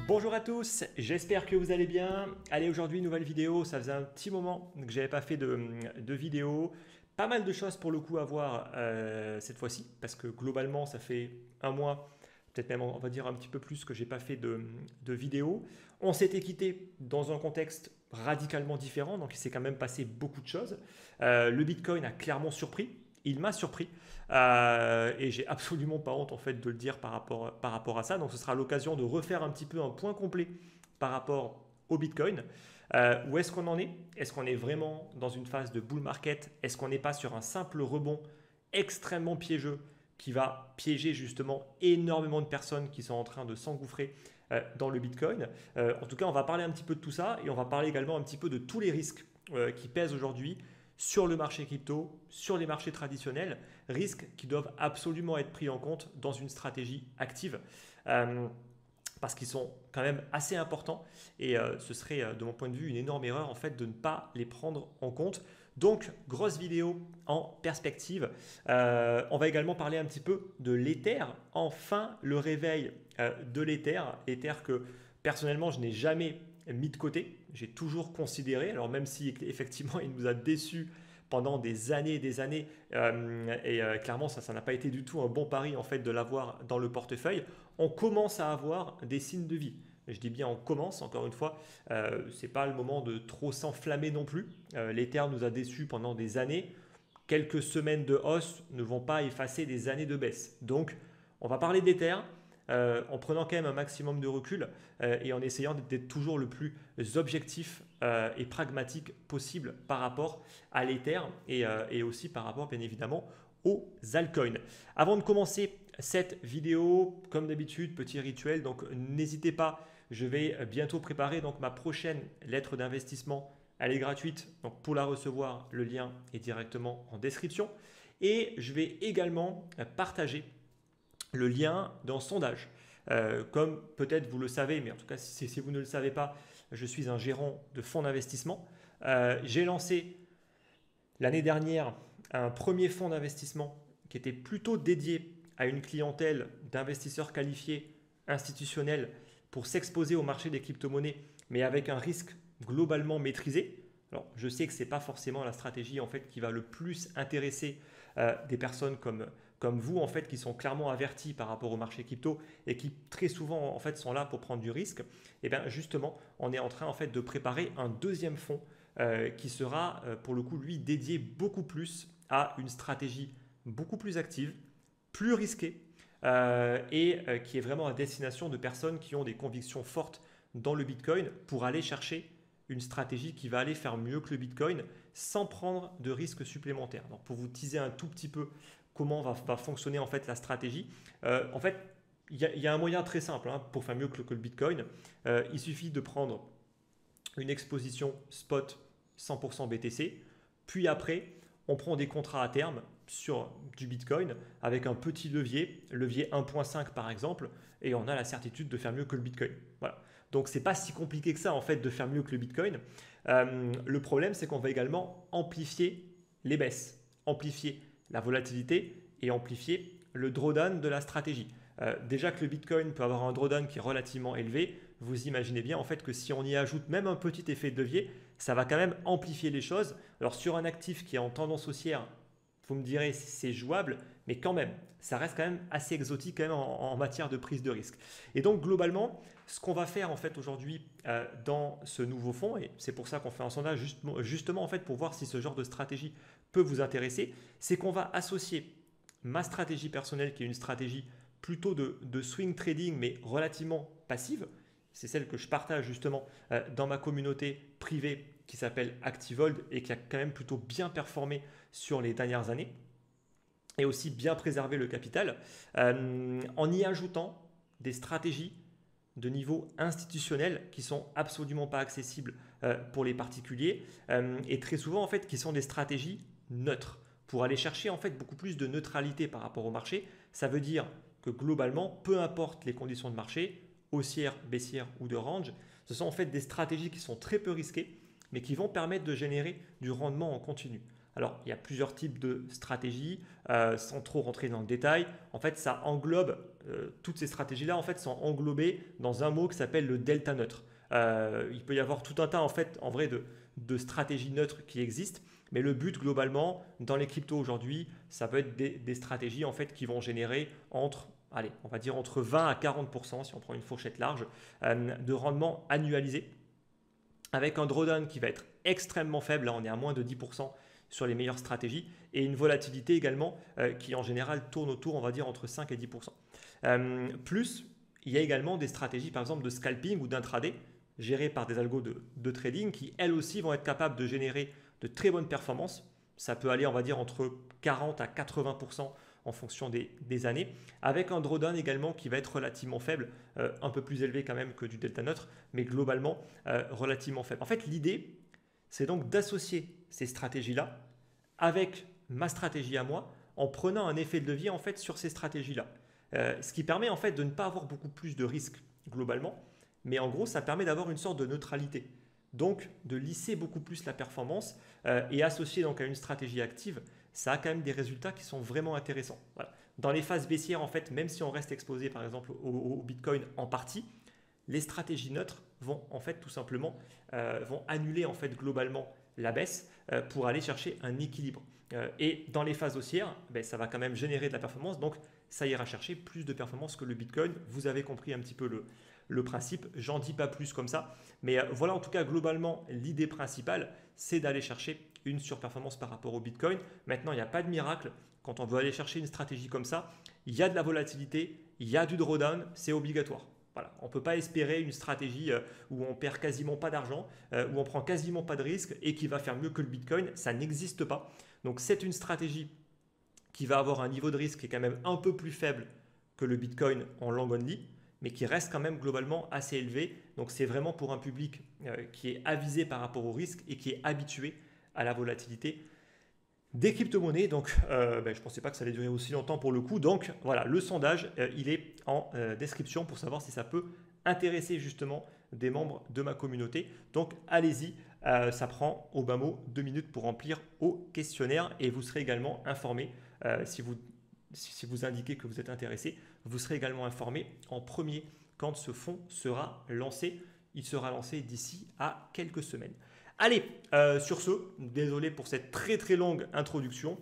Bonjour à tous, j'espère que vous allez bien. Allez, aujourd'hui, nouvelle vidéo. Ça faisait un petit moment que je n'avais pas fait de vidéo. Pas mal de choses pour le coup à voir cette fois-ci, parce que globalement, ça fait un mois, peut-être même on va dire un petit peu plus que j'ai pas fait de vidéo. On s'était quitté dans un contexte radicalement différent, donc il s'est quand même passé beaucoup de choses. Le Bitcoin a clairement surpris. Il m'a surpris et j'ai absolument pas honte en fait de le dire par rapport à ça. Donc ce sera l'occasion de refaire un petit peu un point complet par rapport au Bitcoin. Où est-ce qu'on en est? Est-ce qu'on est vraiment dans une phase de bull market? Est-ce qu'on n'est pas sur un simple rebond extrêmement piégeux qui va piéger justement énormément de personnes qui sont en train de s'engouffrer dans le Bitcoin? En tout cas, on va parler un petit peu de tout ça et on va parler également un petit peu de tous les risques qui pèsent aujourd'hui sur le marché crypto, sur les marchés traditionnels, risques qui doivent absolument être pris en compte dans une stratégie active. Parce qu'ils sont quand même assez importants et ce serait de mon point de vue une énorme erreur en fait de ne pas les prendre en compte. Donc grosse vidéo en perspective. On va également parler un petit peu de l'Ether. Enfin le réveil de l'Ether. Ether que personnellement je n'ai jamais mis de côté. J'ai toujours considéré, alors même si effectivement il nous a déçus pendant des années et des années, clairement ça n'a pas été du tout un bon pari en fait de l'avoir dans le portefeuille, on commence à avoir des signes de vie. Je dis bien on commence, encore une fois, ce n'est pas le moment de trop s'enflammer non plus. L'Ether nous a déçus pendant des années. Quelques semaines de hausse ne vont pas effacer des années de baisse. Donc on va parler d'Ether. En prenant quand même un maximum de recul et en essayant d'être toujours le plus objectif et pragmatique possible par rapport à l'Ether et aussi par rapport bien évidemment aux altcoins. Avant de commencer cette vidéo, comme d'habitude, petit rituel, donc n'hésitez pas, je vais bientôt préparer donc ma prochaine lettre d'investissement. Elle est gratuite, donc pour la recevoir, le lien est directement en description. Et je vais également partager le lien d'un sondage. Comme peut-être vous le savez, mais en tout cas si vous ne le savez pas, je suis un gérant de fonds d'investissement. J'ai lancé l'année dernière un premier fonds d'investissement qui était plutôt dédié à une clientèle d'investisseurs qualifiés institutionnels pour s'exposer au marché des crypto-monnaies, mais avec un risque globalement maîtrisé. Alors, je sais que ce n'est pas forcément la stratégie en fait, qui va le plus intéresser des personnes comme vous en fait qui sont clairement avertis par rapport au marché crypto et qui très souvent en fait sont là pour prendre du risque. Et bien justement, on est en train en fait de préparer un deuxième fonds qui sera pour le coup lui dédié beaucoup plus à une stratégie beaucoup plus active, plus risquée qui est vraiment à destination de personnes qui ont des convictions fortes dans le Bitcoin pour aller chercher une stratégie qui va aller faire mieux que le Bitcoin sans prendre de risques supplémentaires. Donc pour vous teaser un tout petit peu comment va fonctionner en fait la stratégie. En fait, il y a un moyen très simple pour faire mieux que le Bitcoin. Il suffit de prendre une exposition spot 100% BTC, puis après, on prend des contrats à terme sur du Bitcoin avec un petit levier 1.5 par exemple, et on a la certitude de faire mieux que le Bitcoin. Voilà. Donc c'est pas si compliqué que ça en fait de faire mieux que le Bitcoin. Le problème c'est qu'on va également amplifier les baisses, amplifier la volatilité et amplifier le drawdown de la stratégie. Déjà que le Bitcoin peut avoir un drawdown qui est relativement élevé, vous imaginez bien en fait que si on y ajoute même un petit effet de levier, ça va quand même amplifier les choses. Alors sur un actif qui est en tendance haussière, vous me direz c'est jouable, mais quand même, ça reste quand même assez exotique quand même en matière de prise de risque. Et donc globalement, ce qu'on va faire en fait aujourd'hui dans ce nouveau fonds, et c'est pour ça qu'on fait un sondage justement en fait pour voir si ce genre de stratégie peut vous intéresser, c'est qu'on va associer ma stratégie personnelle qui est une stratégie plutôt de swing trading mais relativement passive. C'est celle que je partage justement dans ma communauté privée qui s'appelle ActiveHold et qui a quand même plutôt bien performé sur les dernières années et aussi bien préservé le capital en y ajoutant des stratégies de niveau institutionnel qui sont absolument pas accessibles pour les particuliers et très souvent en fait qui sont des stratégies neutres pour aller chercher en fait beaucoup plus de neutralité par rapport au marché. Ça veut dire que globalement, peu importe les conditions de marché, haussière, baissière ou de range, ce sont en fait des stratégies qui sont très peu risquées mais qui vont permettre de générer du rendement en continu. Alors, il y a plusieurs types de stratégies, sans trop rentrer dans le détail. En fait, ça englobe, toutes ces stratégies-là, en fait, sont englobées dans un mot qui s'appelle le delta neutre. Il peut y avoir tout un tas, en fait, en vrai, de stratégies neutres qui existent. Mais le but, globalement, dans les cryptos aujourd'hui, ça peut être des stratégies, en fait, qui vont générer entre, allez, on va dire entre 20 à 40%, si on prend une fourchette large, de rendement annualisé, avec un drawdown qui va être extrêmement faible. Là, on est à moins de 10% sur les meilleures stratégies, et une volatilité également qui en général tourne autour, on va dire, entre 5 et 10%. Plus, il y a également des stratégies, par exemple, de scalping ou d'intraday, gérées par des algos de trading, qui elles aussi vont être capables de générer de très bonnes performances. Ça peut aller, on va dire, entre 40 à 80% en fonction des années, avec un drawdown également qui va être relativement faible, un peu plus élevé quand même que du delta neutre, mais globalement relativement faible. En fait, l'idée, c'est donc d'associer ces stratégies-là avec ma stratégie à moi, en prenant un effet de levier en fait sur ces stratégies-là. Ce qui permet en fait de ne pas avoir beaucoup plus de risques globalement, mais en gros, ça permet d'avoir une sorte de neutralité. Donc, de lisser beaucoup plus la performance et associé donc à une stratégie active, ça a quand même des résultats qui sont vraiment intéressants. Voilà. Dans les phases baissières, en fait, même si on reste exposé par exemple au Bitcoin en partie, les stratégies neutres vont en fait tout simplement vont annuler en fait globalement la baisse pour aller chercher un équilibre. Et dans les phases haussières, ben, ça va quand même générer de la performance, donc ça ira chercher plus de performance que le Bitcoin. Vous avez compris un petit peu le principe, j'en dis pas plus comme ça, mais voilà en tout cas globalement l'idée principale, c'est d'aller chercher une surperformance par rapport au Bitcoin. Maintenant, il n'y a pas de miracle. Quand on veut aller chercher une stratégie comme ça, il y a de la volatilité, il y a du drawdown, c'est obligatoire. Voilà. On ne peut pas espérer une stratégie où on perd quasiment pas d'argent, où on prend quasiment pas de risque et qui va faire mieux que le Bitcoin. Ça n'existe pas. Donc c'est une stratégie qui va avoir un niveau de risque qui est quand même un peu plus faible que le Bitcoin en long only, mais qui reste quand même globalement assez élevé. Donc c'est vraiment pour un public qui est avisé par rapport au risque et qui est habitué à la volatilité des crypto-monnaies. Donc je ne pensais pas que ça allait durer aussi longtemps pour le coup. Donc voilà, le sondage, il est en description pour savoir si ça peut intéresser justement des membres de ma communauté. Donc allez-y, ça prend au bas mot 2 minutes pour remplir au questionnaire et vous serez également informé si vous indiquez que vous êtes intéressé. Vous serez également informé en premier quand ce fonds sera lancé. Il sera lancé d'ici à quelques semaines. Allez, sur ce, désolé pour cette très très longue introduction,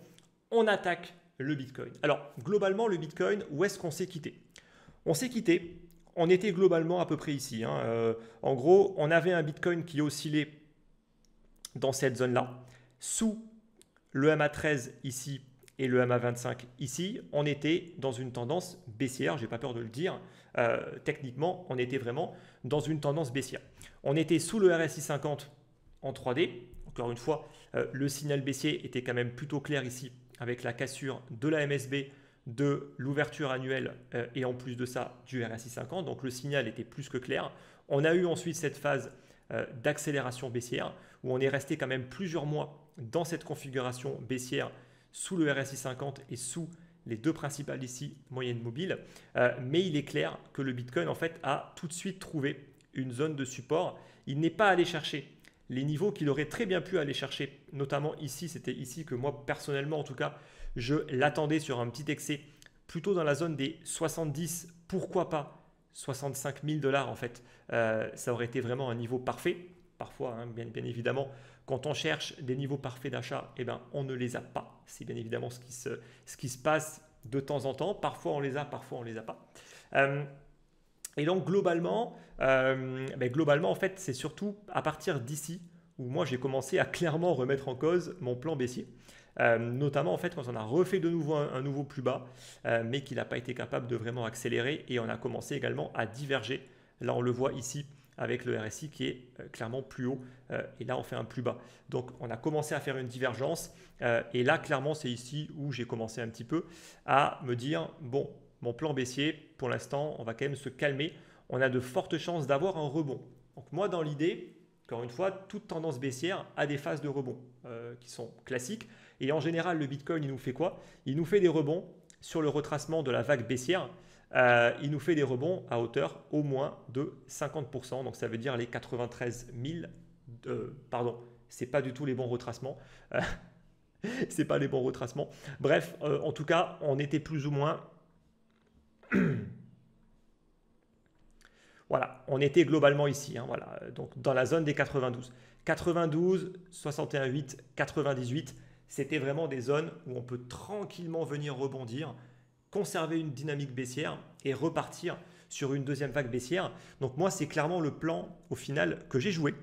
on attaque le Bitcoin. Alors, globalement, le Bitcoin, où est-ce qu'on s'est quitté? On s'est quitté, on était globalement à peu près ici. En gros, on avait un Bitcoin qui oscillait dans cette zone-là, sous le MA13 ici et le MA25 ici. On était dans une tendance baissière, je n'ai pas peur de le dire. Techniquement, on était vraiment dans une tendance baissière. On était sous le RSI 50 en 3D. Encore une fois, le signal baissier était quand même plutôt clair ici avec la cassure de la MSB, de l'ouverture annuelle et en plus de ça du RSI 50. Donc le signal était plus que clair. On a eu ensuite cette phase d'accélération baissière où on est resté quand même plusieurs mois dans cette configuration baissière sous le RSI 50 et sous les deux principales ici moyennes mobiles. Mais il est clair que le Bitcoin en fait a tout de suite trouvé une zone de support. Il n'est pas allé chercher les niveaux qu'il aurait très bien pu aller chercher, notamment ici, c'était ici que moi personnellement en tout cas, je l'attendais sur un petit excès, plutôt dans la zone des 70, pourquoi pas 65 000 $ en fait, ça aurait été vraiment un niveau parfait. Parfois, bien évidemment, quand on cherche des niveaux parfaits d'achat, eh ben, on ne les a pas. C'est bien évidemment ce qui se passe de temps en temps. Parfois on les a, parfois on ne les a pas. Et donc globalement, en fait, c'est surtout à partir d'ici où moi j'ai commencé à clairement remettre en cause mon plan baissier. Notamment en fait quand on a refait de nouveau un nouveau plus bas, mais qu'il n'a pas été capable de vraiment accélérer et on a commencé également à diverger. Là on le voit ici avec le RSI qui est clairement plus haut et là on fait un plus bas. Donc on a commencé à faire une divergence et là clairement c'est ici où j'ai commencé un petit peu à me dire bon, mon plan baissier, pour l'instant, on va quand même se calmer. On a de fortes chances d'avoir un rebond. Donc moi, dans l'idée, encore une fois, toute tendance baissière a des phases de rebond qui sont classiques. Et en général, le Bitcoin, il nous fait quoi? Il nous fait des rebonds sur le retracement de la vague baissière. Il nous fait des rebonds à hauteur au moins de 50%. Donc ça veut dire les 93 000. Pardon, ce n'est pas du tout les bons retracements. C'est pas les bons retracements. Bref, en tout cas, on était plus ou moins. Voilà, on était globalement ici, hein, voilà, donc dans la zone des 92. 92, 61,8, 98, c'était vraiment des zones où on peut tranquillement venir rebondir, conserver une dynamique baissière et repartir sur une deuxième vague baissière. Donc moi, c'est clairement le plan au final que j'ai joué.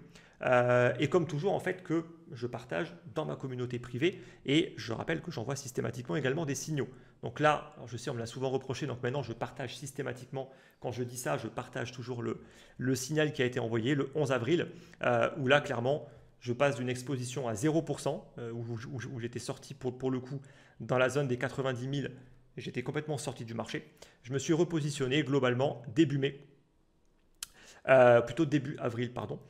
Et comme toujours, en fait, que je partage dans ma communauté privée. Et je rappelle que j'envoie systématiquement également des signaux. Donc là, alors je sais, on me l'a souvent reproché, donc maintenant je partage systématiquement. Quand je dis ça, je partage toujours le signal qui a été envoyé le 11 avril, où là, clairement, je passe d'une exposition à 0%, où j'étais sorti pour le coup dans la zone des 90 000. J'étais complètement sorti du marché. Je me suis repositionné globalement début mai, plutôt début avril, pardon,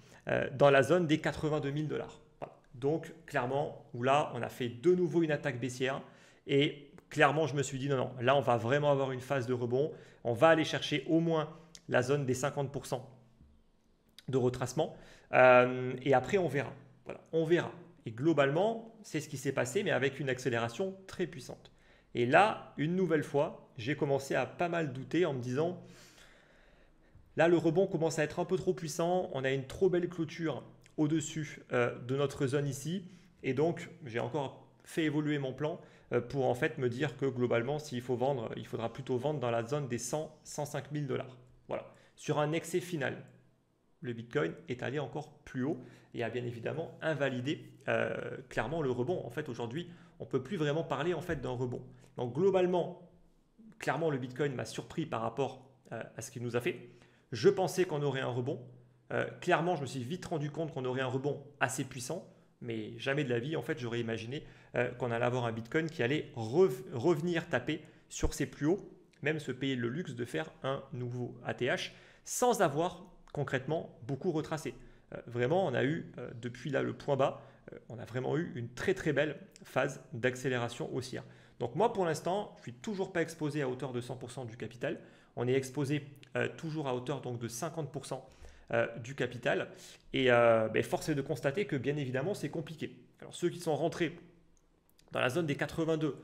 dans la zone des 82 000 $. Voilà. Donc, clairement, où là, on a fait de nouveau une attaque baissière. Et clairement, je me suis dit, non, non, là, on va vraiment avoir une phase de rebond. On va aller chercher au moins la zone des 50% de retracement. Et après, on verra. Voilà, on verra. Et globalement, c'est ce qui s'est passé, mais avec une accélération très puissante. Et là, une nouvelle fois, j'ai commencé à pas mal douter en me disant, là, le rebond commence à être un peu trop puissant. On a une trop belle clôture au-dessus de notre zone ici. Et donc, j'ai encore fait évoluer mon plan pour en fait me dire que globalement, s'il faut vendre, il faudra plutôt vendre dans la zone des 100, 105 000 $. Voilà. Sur un excès final, le Bitcoin est allé encore plus haut et a bien évidemment invalidé clairement le rebond. En fait, aujourd'hui, on ne peut plus vraiment parler en fait d'un rebond. Donc globalement, clairement, le Bitcoin m'a surpris par rapport à ce qu'il nous a fait. Je pensais qu'on aurait un rebond. Clairement, je me suis vite rendu compte qu'on aurait un rebond assez puissant, mais jamais de la vie, en fait, j'aurais imaginé qu'on allait avoir un Bitcoin qui allait revenir taper sur ses plus hauts, même se payer le luxe de faire un nouveau ATH sans avoir concrètement beaucoup retracé. Vraiment, on a eu, depuis là le point bas, on a vraiment eu une très très belle phase d'accélération haussière. Donc moi, pour l'instant, je ne suis toujours pas exposé à hauteur de 100% du capital. On est exposé toujours à hauteur donc, de 50% du capital. Et force est de constater que bien évidemment, c'est compliqué. Alors ceux qui sont rentrés dans la zone des 82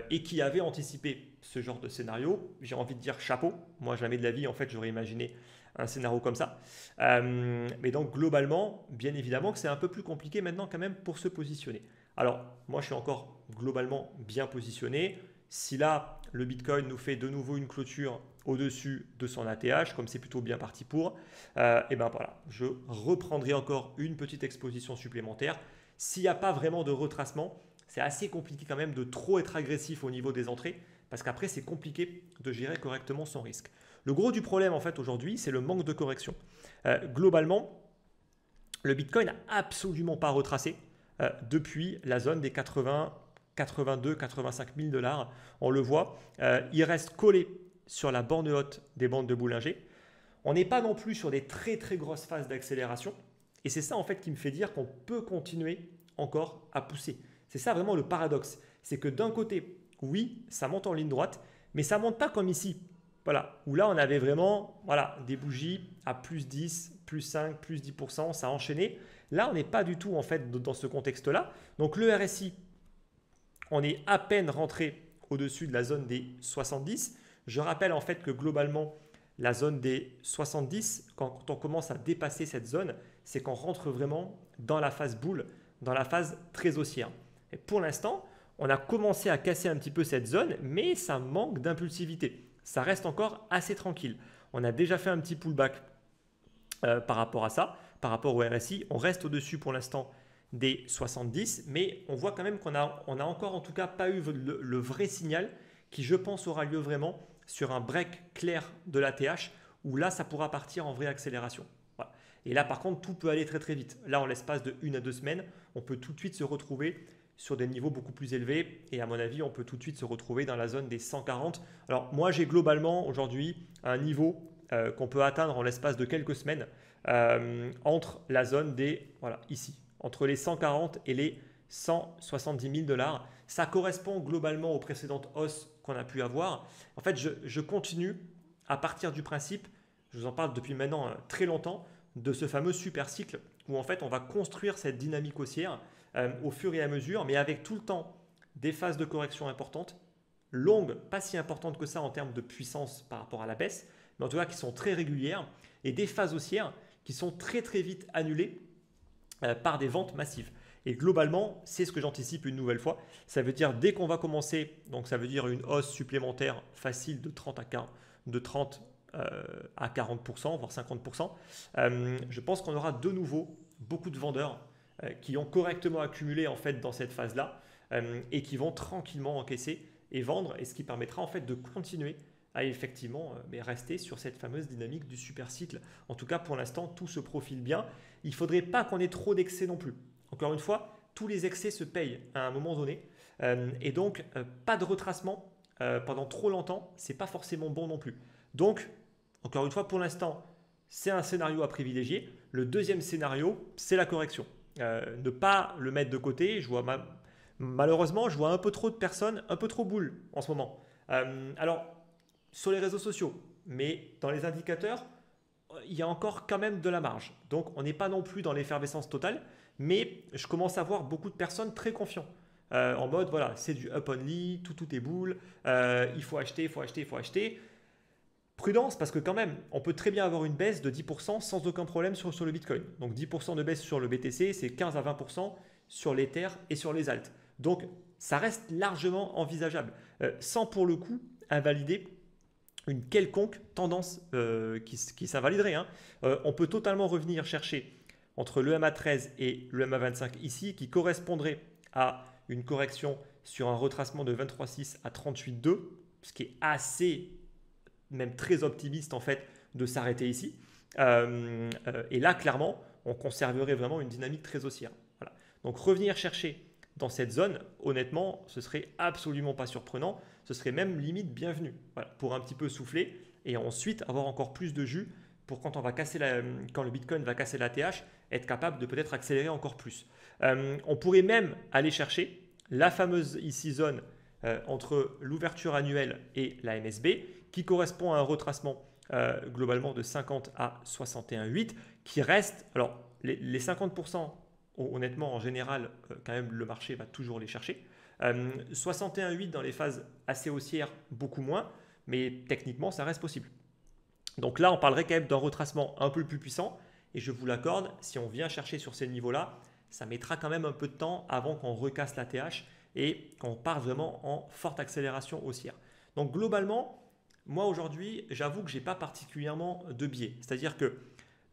et qui avaient anticipé ce genre de scénario, j'ai envie de dire chapeau. Moi, jamais de la vie, en fait, j'aurais imaginé un scénario comme ça. Mais donc, globalement, bien évidemment que c'est un peu plus compliqué maintenant quand même pour se positionner. Alors, moi, je suis encore globalement bien positionné. Si là, le Bitcoin nous fait de nouveau une clôture au-dessus de son ATH, comme c'est plutôt bien parti pour, et ben voilà, je reprendrai encore une petite exposition supplémentaire. S'il n'y a pas vraiment de retracement, c'est assez compliqué quand même de trop être agressif au niveau des entrées, parce qu'après, c'est compliqué de gérer correctement son risque. Le gros du problème, en fait, aujourd'hui, c'est le manque de correction. Globalement, le Bitcoin n'a absolument pas retracé depuis la zone des 80, 82, 85 000 $. On le voit, il reste collé sur la borne haute des bandes de Bollinger. On n'est pas non plus sur des très très grosses phases d'accélération. Et c'est ça en fait qui me fait dire qu'on peut continuer encore à pousser. C'est ça vraiment le paradoxe. C'est que d'un côté, oui, ça monte en ligne droite, mais ça ne monte pas comme ici. Voilà, où là on avait vraiment des bougies à plus 10, plus 5, plus 10%, ça a enchaîné. Là, on n'est pas du tout en fait dans ce contexte-là. Donc le RSI, on est à peine rentré au-dessus de la zone des 70. Je rappelle en fait que globalement, la zone des 70, quand on commence à dépasser cette zone, c'est qu'on rentre vraiment dans la phase boule, dans la phase très haussière. Et pour l'instant, on a commencé à casser un petit peu cette zone, mais ça manque d'impulsivité. Ça reste encore assez tranquille. On a déjà fait un petit pullback par rapport à ça, par rapport au RSI. On reste au-dessus pour l'instant des 70, mais on voit quand même qu'on a encore en tout cas pas eu le vrai signal qui, je pense, aura lieu vraiment sur un break clair de l'ATH où là, ça pourra partir en vraie accélération. Voilà. Et là, par contre, tout peut aller très très vite. Là, en l'espace de 1 à 2 semaines, on peut tout de suite se retrouver sur des niveaux beaucoup plus élevés et à mon avis, on peut tout de suite se retrouver dans la zone des 140. Alors moi, j'ai globalement aujourd'hui un niveau qu'on peut atteindre en l'espace de quelques semaines entre la zone des, voilà, ici, entre les 140 et les 170 000 $. Ça correspond globalement aux précédentes hausses qu'on a pu avoir. En fait, je continue à partir du principe, je vous en parle depuis maintenant très longtemps, de ce fameux super cycle où en fait on va construire cette dynamique haussière au fur et à mesure, mais avec tout le temps des phases de correction importantes, longues, pas si importantes que ça en termes de puissance par rapport à la baisse, mais en tout cas qui sont très régulières, et des phases haussières qui sont très très vite annulées par des ventes massives. Et globalement, c'est ce que j'anticipe une nouvelle fois. Ça veut dire dès qu'on va commencer, donc ça veut dire une hausse supplémentaire facile de 30 à 40%, voire 50%. Je pense qu'on aura de nouveau beaucoup de vendeurs qui ont correctement accumulé en fait dans cette phase-là et qui vont tranquillement encaisser et vendre, et ce qui permettra en fait de continuer à effectivement rester sur cette fameuse dynamique du super cycle. En tout cas, pour l'instant, tout se profile bien. Il ne faudrait pas qu'on ait trop d'excès non plus. Encore une fois, tous les excès se payent à un moment donné. Et donc, pas de retracement pendant trop longtemps, ce n'est pas forcément bon non plus. Donc, encore une fois, pour l'instant, c'est un scénario à privilégier. Le deuxième scénario, c'est la correction. Ne pas le mettre de côté. Malheureusement, je vois un peu trop de personnes, un peu trop boules en ce moment. Alors, sur les réseaux sociaux, mais dans les indicateurs, il y a encore quand même de la marge. Donc, on n'est pas non plus dans l'effervescence totale, mais je commence à voir beaucoup de personnes très confiants. En mode, voilà, c'est du up only, tout est boule, il faut acheter, il faut acheter, il faut acheter. Prudence, parce que quand même, on peut très bien avoir une baisse de 10% sans aucun problème sur le Bitcoin. Donc 10% de baisse sur le BTC, c'est 15 à 20% sur l'Ether et sur les alts. Donc ça reste largement envisageable, sans pour le coup invalider une quelconque tendance qui s'invaliderait. On peut totalement revenir chercher entre le MA13 et le MA25 ici, qui correspondrait à une correction sur un retracement de 23,6 à 38,2, ce qui est assez, même très optimiste en fait, de s'arrêter ici. Et là, clairement, on conserverait vraiment une dynamique très haussière. Voilà. Donc revenir chercher dans cette zone, honnêtement, ce serait absolument pas surprenant. Ce serait même limite bienvenu, voilà, pour un petit peu souffler et ensuite avoir encore plus de jus pour quand le Bitcoin va casser la TH, être capable de peut-être accélérer encore plus. On pourrait même aller chercher la fameuse ici zone entre l'ouverture annuelle et la MSB qui correspond à un retracement globalement de 50 à 61,8 qui reste, alors les 50%, honnêtement, en général, quand même, le marché va toujours les chercher. 61,8 dans les phases assez haussières, beaucoup moins, mais techniquement, ça reste possible. Donc là, on parlerait quand même d'un retracement un peu plus puissant. Et je vous l'accorde, si on vient chercher sur ces niveaux-là, ça mettra quand même un peu de temps avant qu'on recasse la TH et qu'on parte vraiment en forte accélération haussière. Donc globalement, moi aujourd'hui, j'avoue que je n'ai pas particulièrement de biais. C'est-à-dire que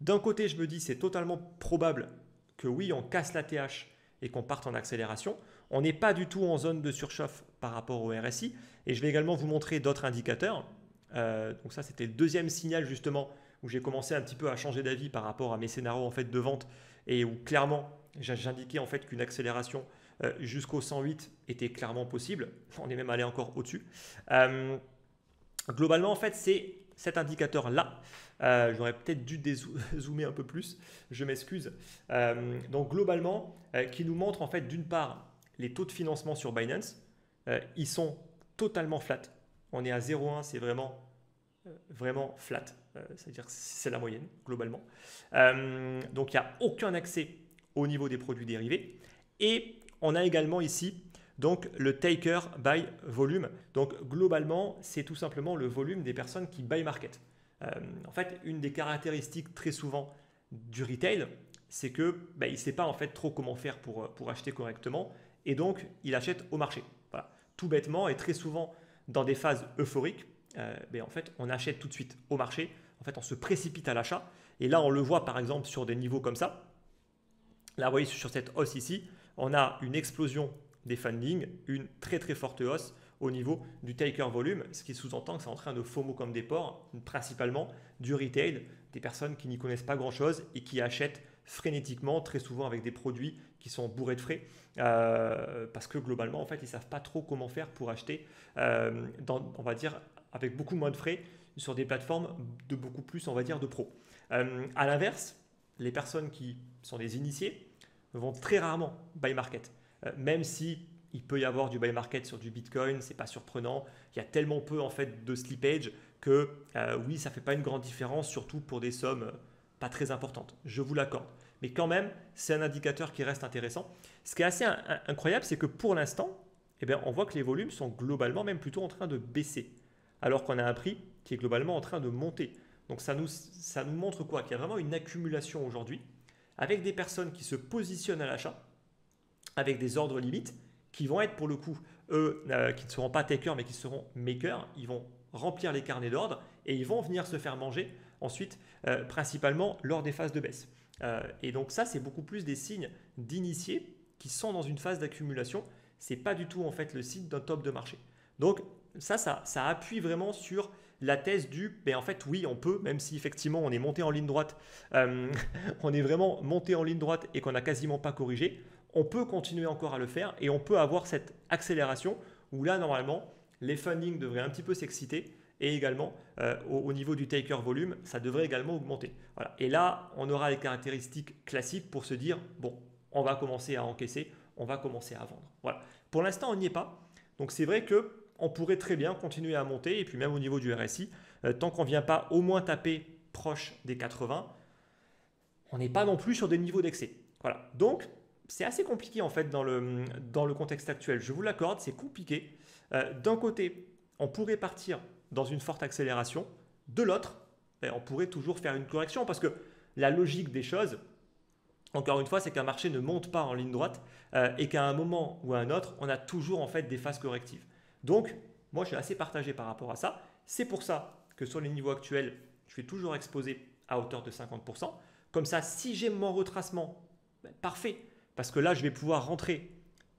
d'un côté, je me dis c'est totalement probable que oui, on casse la TH et qu'on parte en accélération. On n'est pas du tout en zone de surchauffe par rapport au RSI. Et je vais également vous montrer d'autres indicateurs. Donc ça, c'était le deuxième signal justement où j'ai commencé un petit peu à changer d'avis par rapport à mes scénarios en fait, de vente et où clairement, j'indiquais en fait qu'une accélération jusqu'au 108 était clairement possible. On est même allé encore au-dessus. Globalement, en fait, c'est cet indicateur-là. J'aurais peut-être dû zoomer un peu plus, je m'excuse. Donc globalement, qui nous montre en fait d'une part les taux de financement sur Binance. Ils sont totalement flat. On est à 0,1, c'est vraiment flat. C'est-à-dire que c'est la moyenne globalement. Donc il n'y a aucun accès au niveau des produits dérivés. Et on a également ici donc le taker by volume. Donc globalement, c'est tout simplement le volume des personnes qui buy market. En fait, une des caractéristiques très souvent du retail, c'est que il ne sait pas en fait trop comment faire pour acheter correctement et donc il achète au marché. Voilà. Tout bêtement et très souvent dans des phases euphoriques, en fait, on achète tout de suite au marché. En fait, on se précipite à l'achat. Et là, on le voit par exemple sur des niveaux comme ça. Là, vous voyez sur cette hausse ici, on a une explosion des fundings, une très très forte hausse au niveau du taker volume, ce qui sous-entend que c'est en train de FOMO comme des porcs, principalement du retail, des personnes qui n'y connaissent pas grand-chose et qui achètent frénétiquement, très souvent avec des produits qui sont bourrés de frais, parce que globalement, en fait, ils ne savent pas trop comment faire pour acheter, on va dire, avec beaucoup moins de frais sur des plateformes de beaucoup plus, on va dire, de pros. À l'inverse, les personnes qui sont des initiés vont très rarement buy market, même si il peut y avoir du buy market sur du Bitcoin, c'est pas surprenant. Il y a tellement peu en fait de slippage que oui, ça fait pas une grande différence, surtout pour des sommes pas très importantes. Je vous l'accorde. mais quand même, c'est un indicateur qui reste intéressant. Ce qui est assez incroyable, c'est que pour l'instant, eh bien, on voit que les volumes sont globalement même plutôt en train de baisser, alors qu'on a un prix qui est globalement en train de monter. Donc ça nous montre quoi? Qu'il y a vraiment une accumulation aujourd'hui, avec des personnes qui se positionnent à l'achat, avec des ordres limites, qui vont être pour le coup, eux, qui ne seront pas takers, mais qui seront makers. Ils vont remplir les carnets d'ordre et ils vont venir se faire manger ensuite, principalement lors des phases de baisse. Et donc ça, c'est beaucoup plus des signes d'initiés qui sont dans une phase d'accumulation. Ce n'est pas du tout en fait le signe d'un top de marché. Donc ça appuie vraiment sur la thèse du, en fait oui on peut, même si effectivement on est monté en ligne droite, on est vraiment monté en ligne droite et qu'on n'a quasiment pas corrigé, on peut continuer encore à le faire et on peut avoir cette accélération où là normalement les fundings devraient un petit peu s'exciter et également au niveau du taker volume ça devrait également augmenter. Voilà. Et là on aura les caractéristiques classiques pour se dire bon on va commencer à encaisser, on va commencer à vendre. Voilà. Pour l'instant on n'y est pas, donc c'est vrai que on pourrait très bien continuer à monter et puis même au niveau du RSI, tant qu'on ne vient pas au moins taper proche des 80, on n'est pas non plus sur des niveaux d'excès. Voilà. Donc c'est assez compliqué en fait dans le contexte actuel. Je vous l'accorde, c'est compliqué. D'un côté, on pourrait partir dans une forte accélération. De l'autre, on pourrait toujours faire une correction parce que la logique des choses, encore une fois, c'est qu'un marché ne monte pas en ligne droite et qu'à un moment ou à un autre, on a toujours en fait des phases correctives. Donc, moi, je suis assez partagé par rapport à ça. C'est pour ça que sur les niveaux actuels, je suis toujours exposé à hauteur de 50%. Comme ça, si j'ai mon retracement, parfait. Parce que là, je vais pouvoir rentrer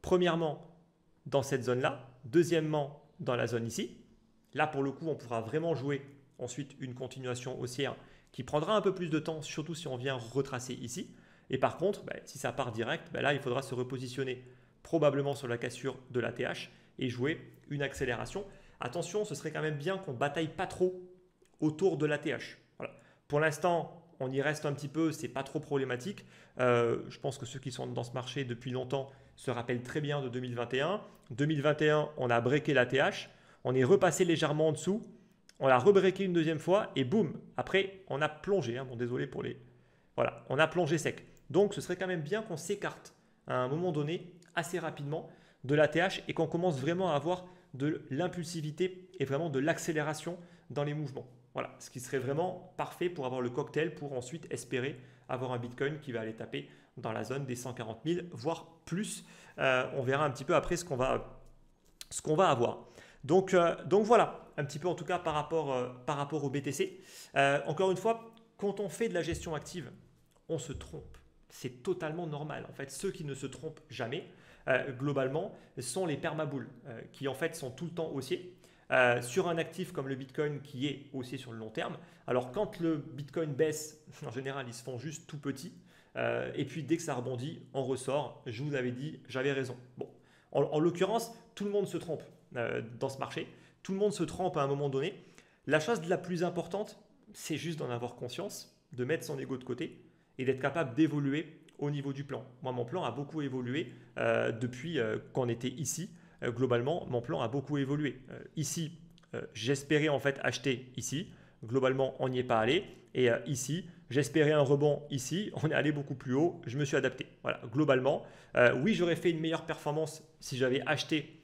premièrement dans cette zone-là, deuxièmement dans la zone ici. Là, pour le coup, on pourra vraiment jouer ensuite une continuation haussière qui prendra un peu plus de temps, surtout si on vient retracer ici. Et par contre, si ça part direct, là, il faudra se repositionner probablement sur la cassure de la TH et jouer une accélération. Attention, ce serait quand même bien qu'on ne bataille pas trop autour de la TH. Voilà. Pour l'instant, on y reste un petit peu, c'est pas trop problématique. Je pense que ceux qui sont dans ce marché depuis longtemps se rappellent très bien de 2021. 2021, on a breaké la TH, on est repassé légèrement en dessous, on l'a rebreaké une deuxième fois et boum, après on a plongé. Bon, désolé pour les... Voilà, on a plongé sec. Donc ce serait quand même bien qu'on s'écarte à un moment donné assez rapidement de la TH et qu'on commence vraiment à avoir de l'impulsivité et vraiment de l'accélération dans les mouvements. Voilà, ce qui serait vraiment parfait pour avoir le cocktail pour ensuite espérer avoir un Bitcoin qui va aller taper dans la zone des 140 000, voire plus. On verra un petit peu après ce qu'on va avoir. Donc voilà, un petit peu en tout cas par rapport au BTC. Encore une fois, quand on fait de la gestion active, on se trompe. C'est totalement normal. En fait, ceux qui ne se trompent jamais, globalement, sont les permaboules qui en fait sont tout le temps haussiers. Sur un actif comme le Bitcoin qui est haussier sur le long terme. Alors quand le Bitcoin baisse, en général, ils se font juste tout petits. Et puis dès que ça rebondit, on ressort. Je vous l'avais dit, j'avais raison. Bon, en l'occurrence, tout le monde se trompe dans ce marché. Tout le monde se trompe à un moment donné. La chose la plus importante, c'est juste d'en avoir conscience, de mettre son ego de côté et d'être capable d'évoluer au niveau du plan. Moi, mon plan a beaucoup évolué depuis qu'on était ici. Globalement, mon plan a beaucoup évolué. Ici, j'espérais en fait acheter ici. Globalement, on n'y est pas allé. Et ici, j'espérais un rebond ici. On est allé beaucoup plus haut. Je me suis adapté. Voilà, globalement, oui, j'aurais fait une meilleure performance si j'avais acheté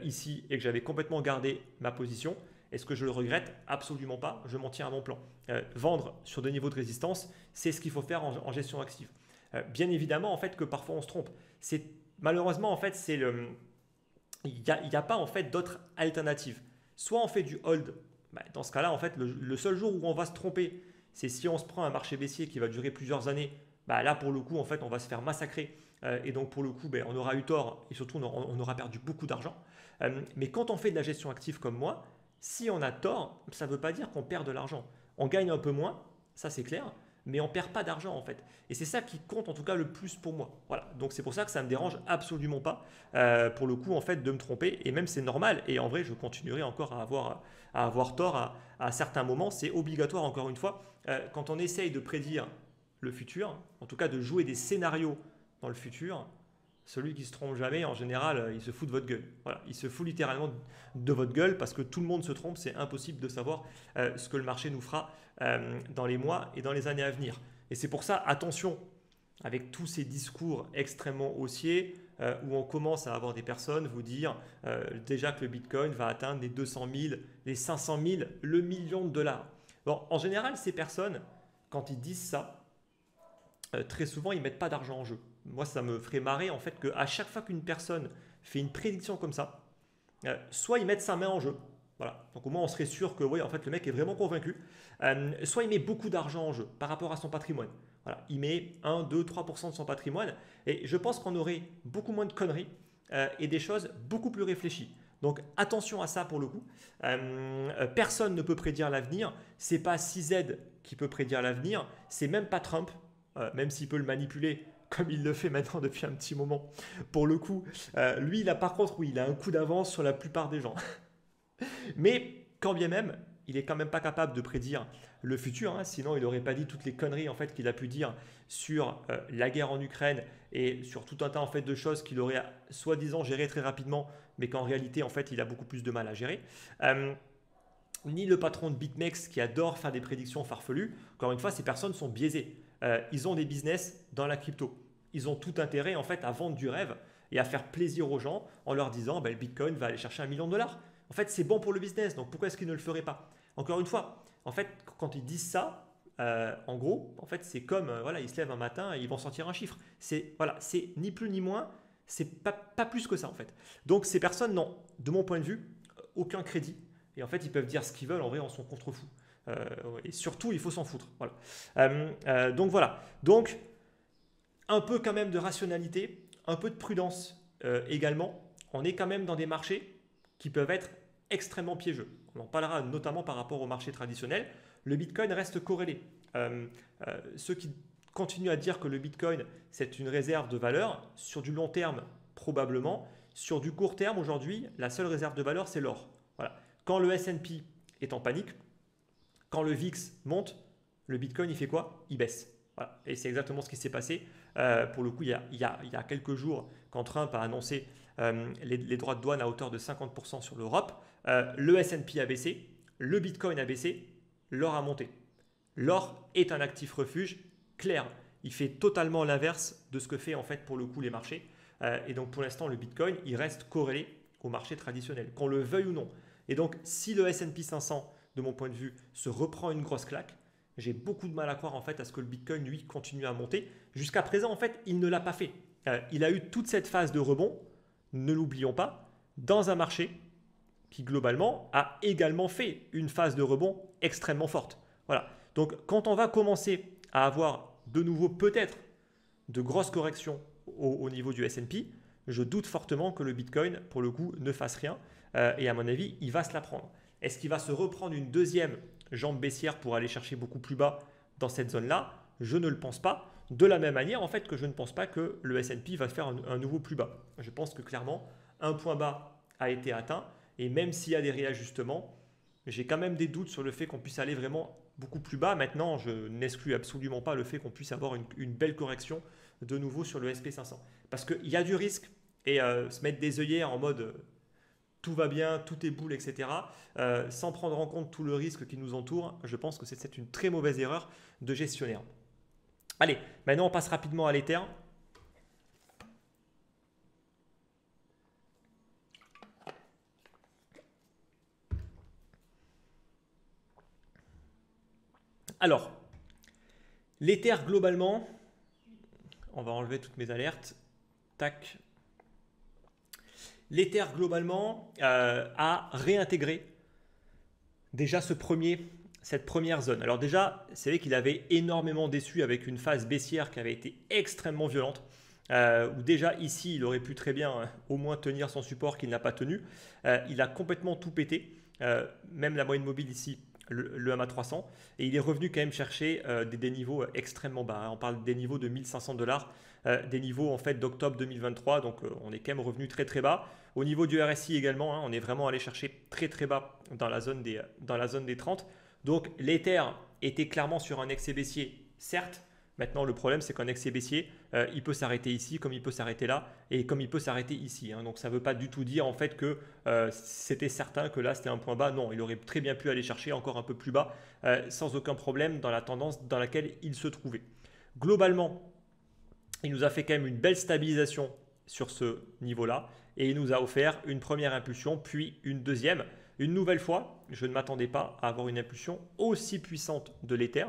ici et que j'avais complètement gardé ma position. Est-ce que je le regrette? Absolument pas. Je m'en tiens à mon plan. Vendre sur des niveaux de résistance, c'est ce qu'il faut faire en gestion active. Bien évidemment, en fait, que parfois on se trompe. Malheureusement, en fait, il n'y a pas en fait d'autres alternatives. Soit on fait du hold. Dans ce cas-là, en fait, le seul jour où on va se tromper, c'est si on se prend un marché baissier qui va durer plusieurs années. Là, pour le coup, en fait, on va se faire massacrer. Et donc, pour le coup, on aura eu tort et surtout, on aura perdu beaucoup d'argent. Mais quand on fait de la gestion active comme moi, si on a tort, ça ne veut pas dire qu'on perd de l'argent. On gagne un peu moins, ça c'est clair, mais on ne perd pas d'argent en fait. Et c'est ça qui compte en tout cas le plus pour moi. Voilà. Donc c'est pour ça que ça ne me dérange absolument pas pour le coup en fait de me tromper. Et même c'est normal. Et en vrai, je continuerai encore à avoir tort à certains moments. C'est obligatoire encore une fois. Quand on essaye de prédire le futur, en tout cas de jouer des scénarios dans le futur, celui qui se trompe jamais, en général, il se fout de votre gueule. Voilà, il se fout littéralement de votre gueule parce que tout le monde se trompe. C'est impossible de savoir ce que le marché nous fera dans les mois et dans les années à venir. Et c'est pour ça, attention, avec tous ces discours extrêmement haussiers où on commence à avoir des personnes vous dire déjà que le Bitcoin va atteindre les 200 000, les 500 000, le million de dollars. Bon, en général, ces personnes, quand ils disent ça, très souvent, ils ne mettent pas d'argent en jeu. Moi, ça me ferait marrer en fait qu'à chaque fois qu'une personne fait une prédiction comme ça, soit ils mettent sa main en jeu. Voilà. Donc au moins on serait sûr que oui, en fait, le mec est vraiment convaincu. Soit il met beaucoup d'argent en jeu par rapport à son patrimoine. Voilà. Il met 1, 2, 3% de son patrimoine. Et je pense qu'on aurait beaucoup moins de conneries et des choses beaucoup plus réfléchies. Donc attention à ça pour le coup. Personne ne peut prédire l'avenir. C'est pas 6Z qui peut prédire l'avenir. C'est même pas Trump, même s'il peut le manipuler comme il le fait maintenant depuis un petit moment. Pour le coup, lui, il a par contre, oui, il a un coup d'avance sur la plupart des gens. Mais quand bien même, il est quand même pas capable de prédire le futur, hein, sinon il n'aurait pas dit toutes les conneries en fait qu'il a pu dire sur la guerre en Ukraine et sur tout un tas en fait de choses qu'il aurait soi-disant géré très rapidement, mais qu'en réalité en fait il a beaucoup plus de mal à gérer. Ni le patron de BitMEX qui adore faire des prédictions farfelues. Encore une fois, ces personnes sont biaisées. Ils ont des business dans la crypto. Ils ont tout intérêt en fait à vendre du rêve et à faire plaisir aux gens en leur disant le Bitcoin va aller chercher 1 million de dollars. En fait, c'est bon pour le business, donc pourquoi est-ce qu'ils ne le feraient pas? Encore une fois, en fait, quand ils disent ça, en gros, en fait, c'est comme voilà, ils se lèvent un matin et ils vont sortir un chiffre. C'est voilà, c'est ni plus ni moins, c'est pas plus que ça en fait. Donc ces personnes n'ont, de mon point de vue, aucun crédit. Et en fait, ils peuvent dire ce qu'ils veulent, en vrai, on s'en contrefou. Et surtout, il faut s'en foutre. Voilà. Donc voilà. Donc, un peu quand même de rationalité, un peu de prudence également. On est quand même dans des marchés qui peuvent être extrêmement piégeux. On en parlera notamment par rapport au marché traditionnel. Le Bitcoin reste corrélé. Ceux qui continuent à dire que le Bitcoin, c'est une réserve de valeur, sur du long terme, probablement. Sur du court terme, aujourd'hui, la seule réserve de valeur, c'est l'or. Voilà. Quand le S&P est en panique, quand le VIX monte, le Bitcoin, il fait quoi? Il baisse. Voilà. Et c'est exactement ce qui s'est passé. Pour le coup, il y a quelques jours, quand Trump a annoncé les droits de douane à hauteur de 50% sur l'Europe, le S&P a baissé, le Bitcoin a baissé, l'or a monté. L'or est un actif refuge clair. Il fait totalement l'inverse de ce que fait en fait pour le coup les marchés. Et donc pour l'instant, le Bitcoin, il reste corrélé au marché traditionnel, qu'on le veuille ou non. Et donc si le S&P 500, de mon point de vue, se reprend une grosse claque, j'ai beaucoup de mal à croire en fait à ce que le Bitcoin, lui, continue à monter. Jusqu'à présent, en fait, il ne l'a pas fait. Il a eu toute cette phase de rebond, ne l'oublions pas, dans un marché qui globalement a également fait une phase de rebond extrêmement forte. Voilà. Donc quand on va commencer à avoir de nouveau peut-être de grosses corrections au niveau du S&P, je doute fortement que le Bitcoin, pour le coup, ne fasse rien. Et à mon avis, il va se la prendre. Est-ce qu'il va se reprendre une deuxième jambe baissière pour aller chercher beaucoup plus bas dans cette zone-là? Je ne le pense pas. De la même manière, en fait, que je ne pense pas que le S&P va faire un nouveau plus bas. Je pense que clairement, un point bas a été atteint. Et même s'il y a des réajustements, j'ai quand même des doutes sur le fait qu'on puisse aller vraiment beaucoup plus bas. Maintenant, je n'exclus absolument pas le fait qu'on puisse avoir une belle correction de nouveau sur le SP500. Parce qu'il y a du risque et se mettre des œillères en mode tout va bien, tout est boule, etc. Sans prendre en compte tout le risque qui nous entoure, je pense que c'est une très mauvaise erreur de gestionnaire. Allez, maintenant on passe rapidement à l'Ether. Alors, l'Ether globalement, on va enlever toutes mes alertes. Tac. L'Ether globalement a réintégré déjà cette première zone. Alors déjà, c'est vrai qu'il avait énormément déçu avec une phase baissière qui avait été extrêmement violente. Où déjà ici, il aurait pu très bien au moins tenir son support qu'il n'a pas tenu. Il a complètement tout pété, même la moyenne mobile ici, le MA300, et il est revenu quand même chercher des niveaux extrêmement bas. On parle des niveaux de 1500 $, des niveaux en fait d'octobre 2023, donc on est quand même revenu très très bas. Au niveau du RSI également, hein, on est vraiment allé chercher très très bas dans la zone des 30. Donc l'Ether était clairement sur un excès baissier, certes. Maintenant, le problème, c'est qu'un excès baissier, il peut s'arrêter ici, comme il peut s'arrêter là, et comme il peut s'arrêter ici. Hein. Donc, ça ne veut pas du tout dire en fait que c'était certain que là, c'était un point bas. Non, il aurait très bien pu aller chercher encore un peu plus bas, sans aucun problème dans la tendance dans laquelle il se trouvait. Globalement, Il nous a fait quand même une belle stabilisation sur ce niveau-là et il nous a offert une première impulsion, puis une deuxième. Une nouvelle fois, je ne m'attendais pas à avoir une impulsion aussi puissante de l'Ether.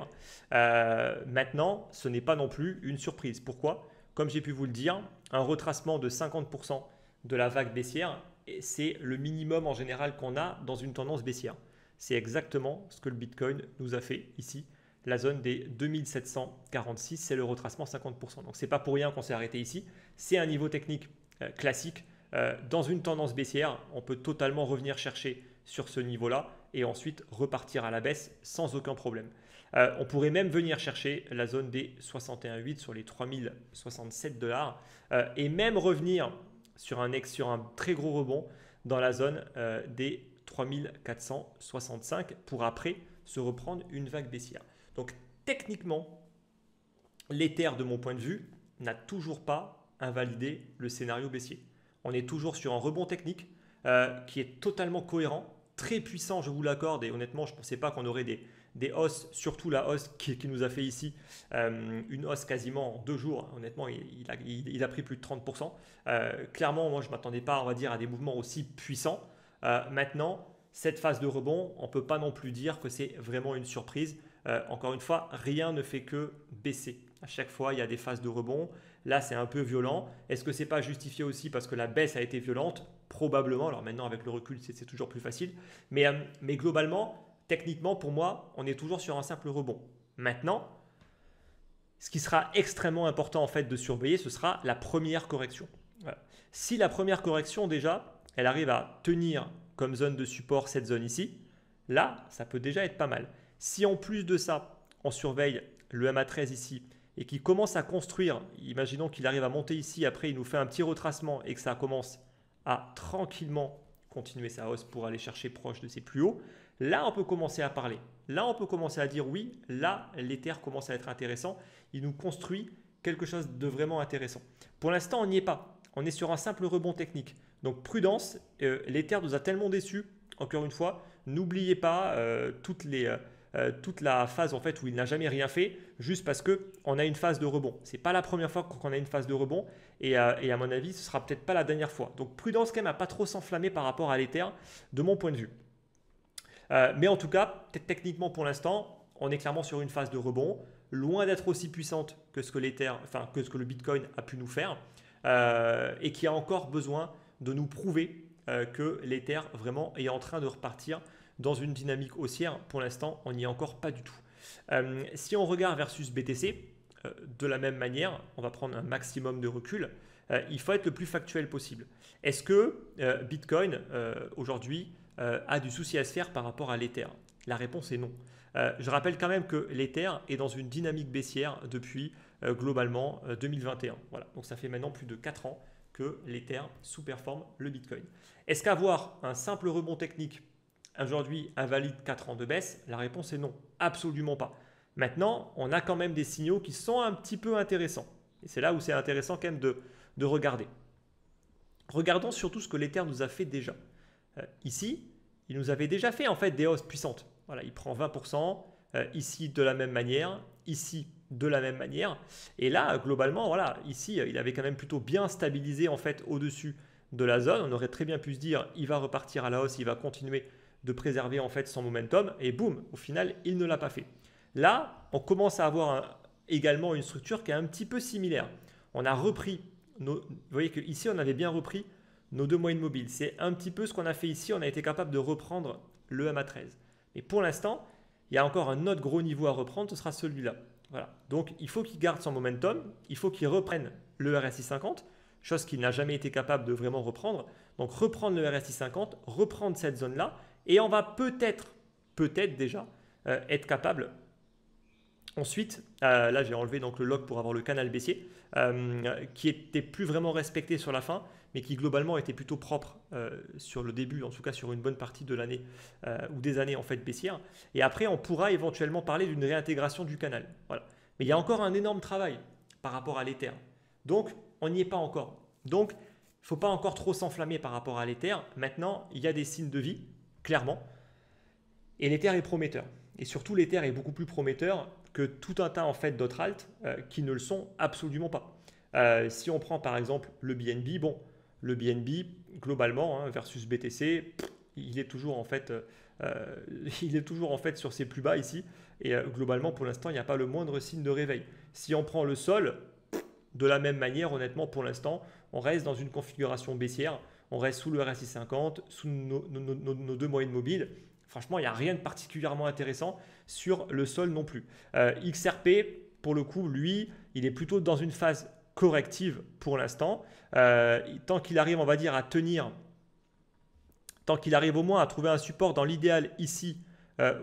Maintenant, ce n'est pas non plus une surprise. Pourquoi? Comme j'ai pu vous le dire, un retracement de 50% de la vague baissière, c'est le minimum en général qu'on a dans une tendance baissière. C'est exactement ce que le Bitcoin nous a fait ici. La zone des 2746, c'est le retracement 50%. Donc, ce n'est pas pour rien qu'on s'est arrêté ici. C'est un niveau technique classique. Dans une tendance baissière, on peut totalement revenir chercher sur ce niveau-là et ensuite repartir à la baisse sans aucun problème. On pourrait même venir chercher la zone des 61,8 sur les 3067 dollars et même revenir sur un très gros rebond dans la zone des 3465 pour après se reprendre une vague baissière. Donc techniquement, l'Ether de mon point de vue n'a toujours pas invalidé le scénario baissier. On est toujours sur un rebond technique qui est totalement cohérent, très puissant, je vous l'accorde, et honnêtement, je ne pensais pas qu'on aurait des hausses, surtout la hausse qui nous a fait ici, une hausse quasiment en 2 jours. Honnêtement, il a pris plus de 30%. Clairement, moi, je ne m'attendais pas, on va dire, à des mouvements aussi puissants. Maintenant, cette phase de rebond, on ne peut pas non plus dire que c'est vraiment une surprise. Encore une fois, rien ne fait que baisser. À chaque fois, il y a des phases de rebond. Là, c'est un peu violent. Est-ce que ce n'est pas justifié aussi parce que la baisse a été violente? Probablement. Alors maintenant, avec le recul, c'est toujours plus facile. Mais globalement, techniquement, pour moi, on est toujours sur un simple rebond. Maintenant, ce qui sera extrêmement important en fait de surveiller, ce sera la première correction. Voilà. Si la première correction, déjà, elle arrive à tenir comme zone de support cette zone ici, là, ça peut déjà être pas mal. Si en plus de ça, on surveille le MA13 ici et qu'il commence à construire, imaginons qu'il arrive à monter ici, après il nous fait un petit retracement et que ça commence à tranquillement continuer sa hausse pour aller chercher proche de ses plus hauts, là on peut commencer à parler. Là on peut commencer à dire oui, là l'Ether commence à être intéressant, il nous construit quelque chose de vraiment intéressant. Pour l'instant on n'y est pas, on est sur un simple rebond technique. Donc prudence, l'Ether nous a tellement déçus, encore une fois, n'oubliez pas toute la phase en fait où il n'a jamais rien fait, juste parce qu'on a une phase de rebond. Ce n'est pas la première fois qu'on a une phase de rebond et à mon avis, ce ne sera peut-être pas la dernière fois. Donc prudence quand même à ne pas trop s'enflammer par rapport à l'Ether de mon point de vue. Mais en tout cas, techniquement pour l'instant, on est clairement sur une phase de rebond, loin d'être aussi puissante que ce que l'Ether, enfin que ce que le Bitcoin a pu nous faire et qui a encore besoin de nous prouver que l'Ether vraiment est en train de repartir dans une dynamique haussière. Pour l'instant, on n'y est encore pas du tout. Si on regarde versus BTC, de la même manière, on va prendre un maximum de recul. Il faut être le plus factuel possible. Est-ce que Bitcoin, aujourd'hui, a du souci à se faire par rapport à l'Ether? La réponse est non. Je rappelle quand même que l'Ether est dans une dynamique baissière depuis globalement 2021. Voilà. Donc ça fait maintenant plus de 4 ans que l'Ether sous-performe le Bitcoin. Est-ce qu'avoir un simple rebond technique aujourd'hui invalide 4 ans de baisse? La réponse est non, absolument pas. Maintenant, on a quand même des signaux qui sont un petit peu intéressants. Et c'est là où c'est intéressant quand même de regarder. Regardons surtout ce que l'Ether nous a fait déjà. Ici, il nous avait déjà fait en fait des hausses puissantes. Voilà, il prend 20%, ici de la même manière, ici de la même manière. Et là, globalement, voilà, ici, il avait quand même plutôt bien stabilisé en fait au-dessus de la zone. On aurait très bien pu se dire, il va repartir à la hausse, il va continuer de préserver en fait son momentum. Et boum, au final, il ne l'a pas fait. Là, on commence à avoir également une structure qui est un petit peu similaire. On a repris, vous voyez qu'ici, on avait bien repris nos 2 moyennes mobiles. C'est un petit peu ce qu'on a fait ici. On a été capable de reprendre le MA13. Et pour l'instant, il y a encore un autre gros niveau à reprendre, ce sera celui-là. Voilà. Donc, il faut qu'il garde son momentum, il faut qu'il reprenne le RSI 50, chose qu'il n'a jamais été capable de vraiment reprendre. Donc, reprendre le RSI 50, reprendre cette zone-là, et on va peut-être déjà être capable. Ensuite, là j'ai enlevé donc le log pour avoir le canal baissier, qui était plus vraiment respecté sur la fin, mais qui globalement était plutôt propre sur le début, en tout cas sur une bonne partie de l'année ou des années en fait baissières. Et après, on pourra éventuellement parler d'une réintégration du canal. Voilà. Mais il y a encore un énorme travail par rapport à l'Ether. Donc, on n'y est pas encore. Donc, il ne faut pas encore trop s'enflammer par rapport à l'Ether. Maintenant, il y a des signes de vie, clairement. Et l'Ether est prometteur. Et surtout, l'Ether est beaucoup plus prometteur que tout un tas en fait, d'autres alts qui ne le sont absolument pas. Si on prend par exemple le BNB, bon, le BNB globalement hein, versus BTC, il est toujours en fait, il est toujours en fait sur ses plus bas ici. Et globalement, pour l'instant, il n'y a pas le moindre signe de réveil. Si on prend le sol, de la même manière, honnêtement, pour l'instant, on reste dans une configuration baissière. On reste sous le RSI 50, sous nos deux moyennes mobiles. Franchement, il n'y a rien de particulièrement intéressant sur le sol non plus. XRP, pour le coup, lui, il est plutôt dans une phase corrective pour l'instant. Tant qu'il arrive, on va dire, à tenir, tant qu'il arrive au moins à trouver un support dans l'idéal ici,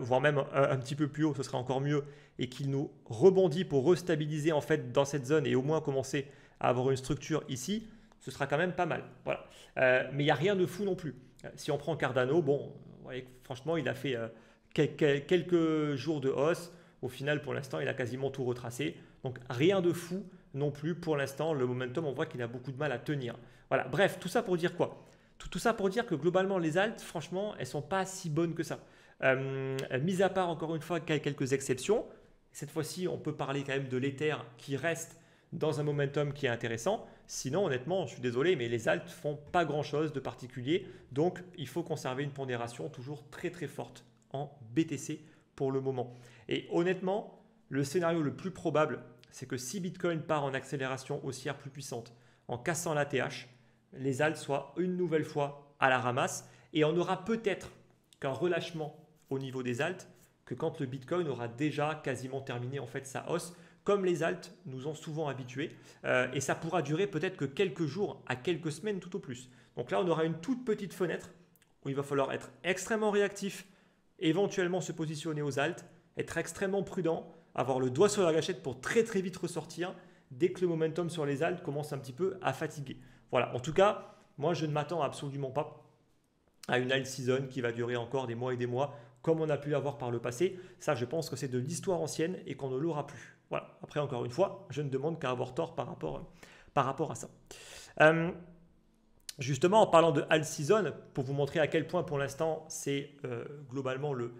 voire même un petit peu plus haut, ce serait encore mieux, et qu'il nous rebondit pour restabiliser en fait dans cette zone et au moins commencer à avoir une structure ici, ce sera quand même pas mal. Voilà. Mais il n'y a rien de fou non plus. Si on prend Cardano, bon, vous voyez, franchement, il a fait quelques jours de hausse. Au final, pour l'instant, il a quasiment tout retracé. Donc, rien de fou non plus pour l'instant. Le momentum, on voit qu'il a beaucoup de mal à tenir. Voilà. Bref, tout ça pour dire quoi? Tout ça pour dire que globalement, les alts, franchement, elles ne sont pas si bonnes que ça. Mis à part, encore une fois, quelques exceptions. Cette fois-ci, on peut parler quand même de l'Ether qui reste dans un momentum qui est intéressant. Sinon, honnêtement, je suis désolé, mais les alts font pas grand-chose de particulier. Donc, il faut conserver une pondération toujours très très forte en BTC pour le moment. Et honnêtement, le scénario le plus probable, c'est que si Bitcoin part en accélération haussière plus puissante, en cassant la TH, les alts soient une nouvelle fois à la ramasse. Et on aura peut-être qu'un relâchement au niveau des alts, que quand le Bitcoin aura déjà quasiment terminé en fait sa hausse, comme les alts nous ont souvent habitués. Et ça pourra durer peut-être que quelques jours à quelques semaines tout au plus. Donc là, on aura une toute petite fenêtre où il va falloir être extrêmement réactif, éventuellement se positionner aux alts, être extrêmement prudent, avoir le doigt sur la gâchette pour très très vite ressortir dès que le momentum sur les alts commence un petit peu à fatiguer. Voilà, en tout cas, moi je ne m'attends absolument pas à une alt season qui va durer encore des mois et des mois comme on a pu l'avoir par le passé. Ça, je pense que c'est de l'histoire ancienne et qu'on ne l'aura plus. Voilà. Après, encore une fois, je ne demande qu'à avoir tort par rapport à ça. Justement, en parlant de alt season, pour vous montrer à quel point pour l'instant c'est globalement le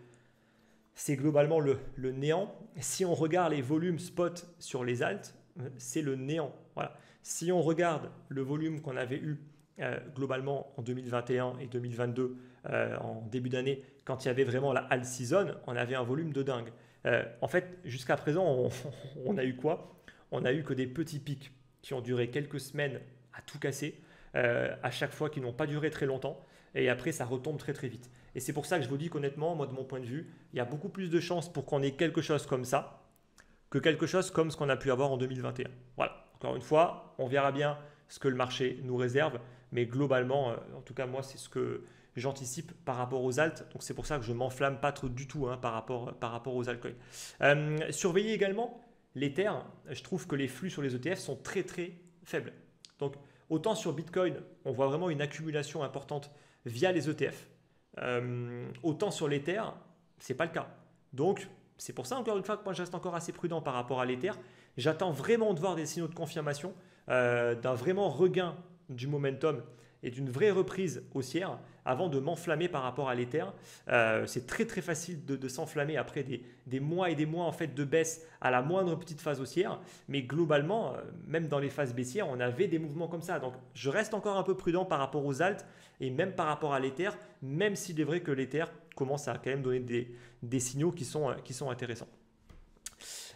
néant. Si on regarde les volumes spot sur les alts, c'est le néant. Voilà. Si on regarde le volume qu'on avait eu globalement en 2021 et 2022 en début d'année, quand il y avait vraiment la alt season, on avait un volume de dingue. En fait, jusqu'à présent, on a eu quoi? On a eu que des petits pics qui ont duré quelques semaines à tout casser, à chaque fois qui n'ont pas duré très longtemps, et après ça retombe très très vite. Et c'est pour ça que je vous dis qu'honnêtement, moi de mon point de vue, il y a beaucoup plus de chances pour qu'on ait quelque chose comme ça que quelque chose comme ce qu'on a pu avoir en 2021. Voilà, encore une fois, on verra bien ce que le marché nous réserve, mais globalement, en tout cas moi, c'est ce que j'anticipe par rapport aux alts. Donc c'est pour ça que je ne m'enflamme pas trop du tout par rapport aux altcoins. Surveillez également l'Ether. Je trouve que les flux sur les ETF sont très très faibles. Donc autant sur Bitcoin, on voit vraiment une accumulation importante via les ETF. Autant sur l'Ether, ce n'est pas le cas. Donc c'est pour ça encore une fois que moi je reste encore assez prudent par rapport à l'Ether. J'attends vraiment de voir des signaux de confirmation, d'un vraiment regain du momentum et d'une vraie reprise haussière avant de m'enflammer par rapport à l'Ether. C'est très très facile de s'enflammer après des mois et des mois en fait de baisse à la moindre petite phase haussière, mais globalement, même dans les phases baissières, on avait des mouvements comme ça. Donc je reste encore un peu prudent par rapport aux alts et même par rapport à l'Ether, même s'il est vrai que l'Ether commence à quand même donner des signaux qui sont intéressants.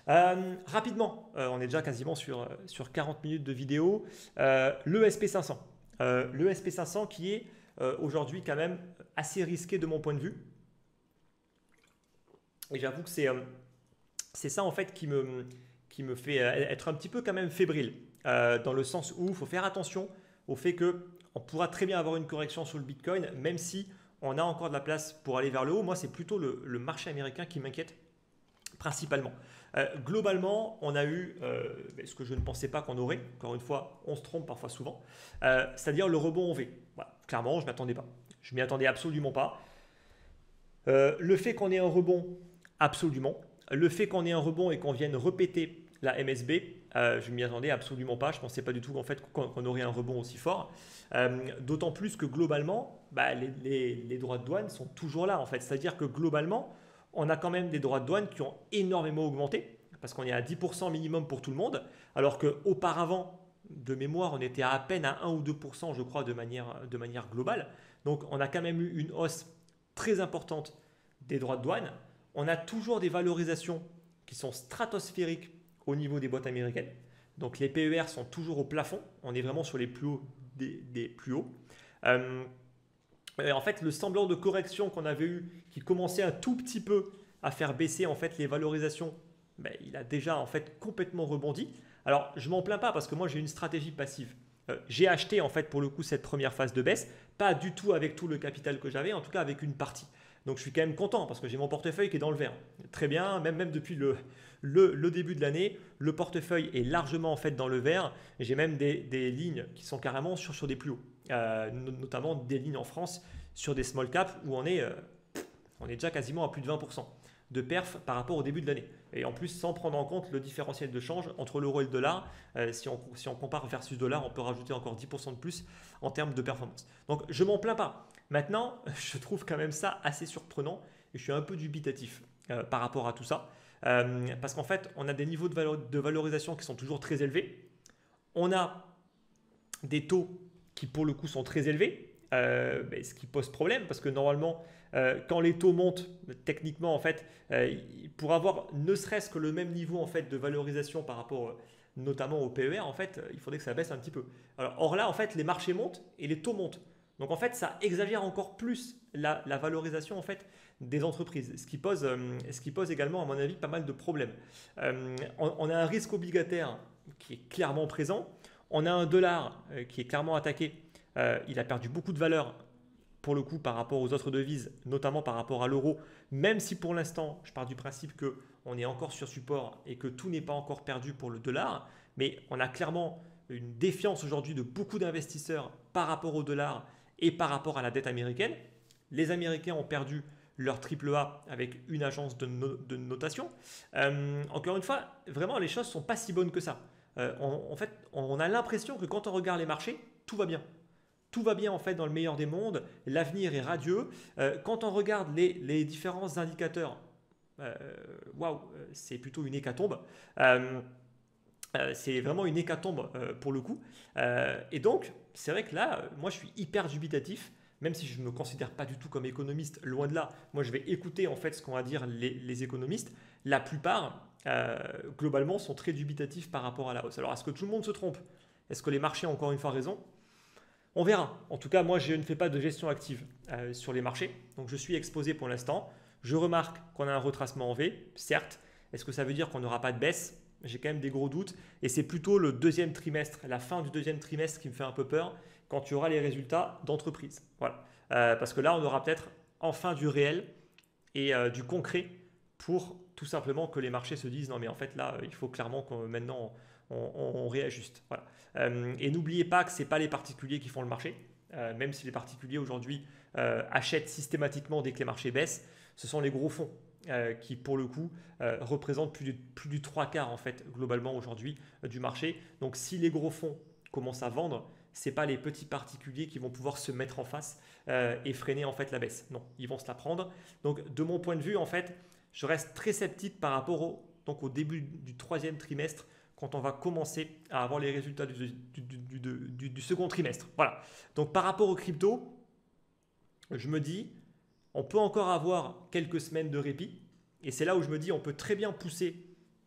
Rapidement, on est déjà quasiment sur 40 minutes de vidéo. Le SP500. Le SP500 qui est aujourd'hui quand même assez risqué de mon point de vue. Et j'avoue que c'est ça en fait qui me fait être un petit peu quand même fébrile. Dans le sens où il faut faire attention au fait qu'on pourra très bien avoir une correction sur le Bitcoin, même si on a encore de la place pour aller vers le haut. Moi, c'est plutôt le marché américain qui m'inquiète principalement. Globalement, on a eu ce que je ne pensais pas qu'on aurait. Encore une fois, on se trompe parfois souvent. C'est-à-dire le rebond en V. Voilà, clairement, je ne m'y attendais pas. Je ne m'y attendais absolument pas. Le fait qu'on ait un rebond, absolument. Le fait qu'on ait un rebond et qu'on vienne répéter la MSB, je ne m'y attendais absolument pas. Je ne pensais pas du tout qu'on aurait un rebond aussi fort. D'autant plus que globalement, les droits de douane sont toujours là en fait. C'est-à-dire que globalement, on a quand même des droits de douane qui ont énormément augmenté parce qu'on est à 10% minimum pour tout le monde, alors qu'auparavant, de mémoire, on était à peine à 1 ou 2%, je crois, de manière globale. Donc on a quand même eu une hausse très importante des droits de douane. On a toujours des valorisations qui sont stratosphériques au niveau des boîtes américaines. Donc les PER sont toujours au plafond. On est vraiment sur les plus hauts des plus hauts. En fait, le semblant de correction qu'on avait eu, qui commençait un tout petit peu à faire baisser en fait les valorisations, ben, il a déjà en fait complètement rebondi. Alors, je m'en plains pas parce que moi j'ai une stratégie passive. J'ai acheté en fait pour le coup cette première phase de baisse, pas du tout avec tout le capital que j'avais, en tout cas avec une partie. Donc je suis quand même content parce que j'ai mon portefeuille qui est dans le vert. Très bien, même depuis le début de l'année, le portefeuille est largement en fait dans le vert. J'ai même des lignes qui sont carrément sur des plus hauts, notamment des lignes en France sur des small caps où on est déjà quasiment à plus de 20% de perf par rapport au début de l'année. Et en plus, sans prendre en compte le différentiel de change entre l'euro et le dollar, si on compare versus dollar, on peut rajouter encore 10% de plus en termes de performance. Donc, je m'en plains pas. Maintenant, je trouve quand même ça assez surprenant et je suis un peu dubitatif par rapport à tout ça. Parce qu'en fait, on a des niveaux de valorisation qui sont toujours très élevés. On a des taux qui, pour le coup, sont très élevés, ce qui pose problème parce que normalement, quand les taux montent, techniquement, en fait, pour avoir ne serait-ce que le même niveau en fait, de valorisation par rapport notamment au PER, en fait, il faudrait que ça baisse un petit peu. Alors, or là, en fait, les marchés montent et les taux montent. Donc, en fait, ça exagère encore plus la valorisation en fait, des entreprises, ce qui pose également, à mon avis, pas mal de problèmes. On a un risque obligataire qui est clairement présent. On a un dollar qui est clairement attaqué. Il a perdu beaucoup de valeur pour le coup par rapport aux autres devises, notamment par rapport à l'euro, même si pour l'instant, je pars du principe qu'on est encore sur support et que tout n'est pas encore perdu pour le dollar, mais on a clairement une défiance aujourd'hui de beaucoup d'investisseurs par rapport au dollar et par rapport à la dette américaine. Les Américains ont perdu leur AAA avec une agence de notation. Encore une fois, vraiment, les choses ne sont pas si bonnes que ça. En fait, on a l'impression que quand on regarde les marchés, tout va bien. Tout va bien en fait dans le meilleur des mondes, l'avenir est radieux. Quand on regarde les différents indicateurs, waouh, c'est plutôt une hécatombe. C'est vraiment une hécatombe pour le coup. Et donc, c'est vrai que là, moi je suis hyper dubitatif, même si je ne me considère pas du tout comme économiste, loin de là. Moi je vais écouter en fait ce qu'ont à dire les économistes. La plupart, globalement, sont très dubitatifs par rapport à la hausse. Alors, est-ce que tout le monde se trompe? Est-ce que les marchés ont encore une fois raison? On verra. En tout cas, moi, je ne fais pas de gestion active sur les marchés. Donc, je suis exposé pour l'instant. Je remarque qu'on a un retracement en V, certes. Est-ce que ça veut dire qu'on n'aura pas de baisse? J'ai quand même des gros doutes. Et c'est plutôt le deuxième trimestre, la fin du deuxième trimestre qui me fait un peu peur quand il y aura les résultats d'entreprise. Voilà. Parce que là, on aura peut-être enfin du réel et du concret pour tout simplement que les marchés se disent non, mais en fait, là, il faut clairement que maintenant on réajuste. Voilà. Et n'oubliez pas que ce n'est pas les particuliers qui font le marché, même si les particuliers aujourd'hui achètent systématiquement dès que les marchés baissent, ce sont les gros fonds qui pour le coup représentent plus du 3/4 en fait globalement aujourd'hui du marché. Donc si les gros fonds commencent à vendre, ce n'est pas les petits particuliers qui vont pouvoir se mettre en face et freiner en fait la baisse. Non, ils vont se la prendre. Donc de mon point de vue en fait, je reste très sceptique par rapport au début du troisième trimestre quand on va commencer à avoir les résultats du second trimestre. Voilà. Donc par rapport aux cryptos, je me dis, on peut encore avoir quelques semaines de répit. Et c'est là où je me dis, on peut très bien pousser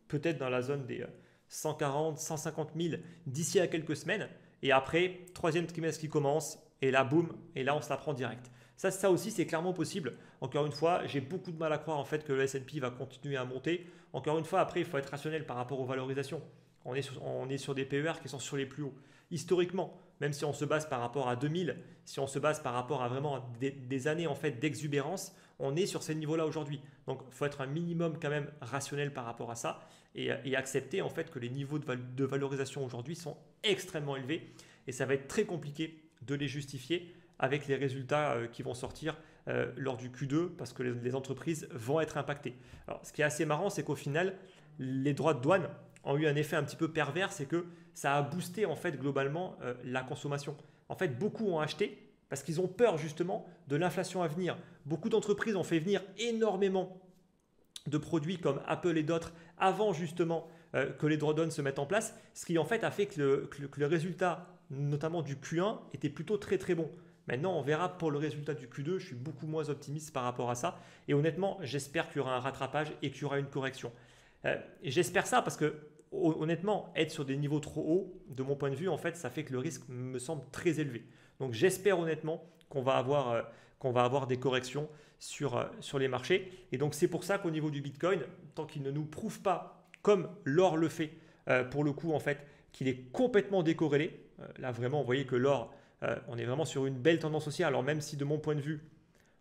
peut-être dans la zone des 140, 150 000 d'ici à quelques semaines. Et après, troisième trimestre qui commence, et là, boum, et là, on se la prend direct. Ça aussi, c'est clairement possible. Encore une fois, j'ai beaucoup de mal à croire en fait que le S&P va continuer à monter. Encore une fois, après, il faut être rationnel par rapport aux valorisations. On est sur des PER qui sont sur les plus hauts. Historiquement, même si on se base par rapport à 2000, si on se base par rapport à vraiment des années en fait d'exubérance, on est sur ces niveaux-là aujourd'hui. Donc, il faut être un minimum quand même rationnel par rapport à ça et accepter en fait que les niveaux de valorisation aujourd'hui sont extrêmement élevés et ça va être très compliqué de les justifier avec les résultats qui vont sortir lors du Q2 parce que les entreprises vont être impactées. Alors, ce qui est assez marrant, c'est qu'au final, les droits de douane ont eu un effet un petit peu pervers, c'est que ça a boosté en fait globalement la consommation. En fait, beaucoup ont acheté parce qu'ils ont peur justement de l'inflation à venir. Beaucoup d'entreprises ont fait venir énormément de produits comme Apple et d'autres avant justement que les drawdowns se mettent en place, ce qui en fait a fait que le résultat, notamment du Q1, était plutôt très très bon. Maintenant, on verra pour le résultat du Q2, je suis beaucoup moins optimiste par rapport à ça. Et honnêtement, j'espère qu'il y aura un rattrapage et qu'il y aura une correction. Et j'espère ça parce que honnêtement, être sur des niveaux trop hauts, de mon point de vue, en fait, ça fait que le risque me semble très élevé. Donc j'espère honnêtement qu'on va avoir des corrections sur les marchés. Et donc c'est pour ça qu'au niveau du Bitcoin, tant qu'il ne nous prouve pas, comme l'or le fait, pour le coup, en fait, qu'il est complètement décorrélé, là vraiment, vous voyez que l'or, on est vraiment sur une belle tendance haussière. Alors même si de mon point de vue,